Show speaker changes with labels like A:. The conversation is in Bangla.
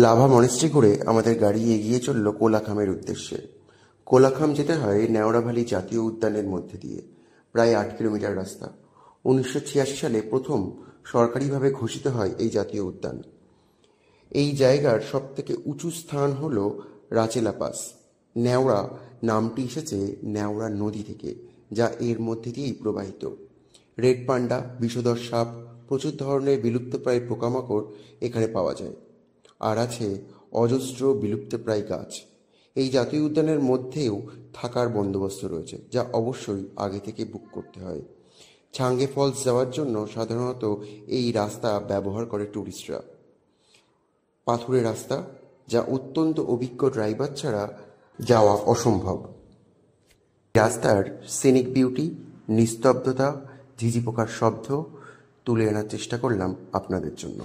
A: লাভা মনেস্ট্রি করে আমাদের গাড়ি এগিয়ে চলল কোলাখামের উদ্দেশ্যে। কোলাখাম যেতে হয় নেওড়া ভ্যালি জাতীয় উদ্যানের মধ্যে দিয়ে, প্রায় 8 কিলোমিটার রাস্তা। 1986 সালে প্রথম সরকারিভাবে ঘোষিত হয় এই জাতীয় উদ্যান। এই জায়গার সবথেকে উঁচু স্থান হল রাচেলা পাস। নেওড়া নামটি এসেছে নেওড়া নদী থেকে, যা এর মধ্যে দিয়েই প্রবাহিত। রেড পান্ডা, বিষধর সাপ, প্রচুর ধরনের বিলুপ্তপ্রায় পোকামাকড় এখানে পাওয়া যায়। আর আছে অজস্র বিলুপ্তপ্রায় গাছ। এই জাতীয় উদ্যানের মধ্যেও থাকার বন্দোবস্ত রয়েছে, যা অবশ্যই আগে থেকে বুক করতে হয়। ছাঙ্গে ফলস যাওয়ার জন্য সাধারণত এই রাস্তা ব্যবহার করে ট্যুরিস্টরা। পাথুরে রাস্তা, যা অত্যন্ত অভিজ্ঞ ড্রাইভার ছাড়া যাওয়া অসম্ভব। রাস্তার সিনিক বিউটি, নিস্তব্ধতা, ঝিঝি পোকার শব্দ তুলে আনার চেষ্টা করলাম আপনাদের জন্য।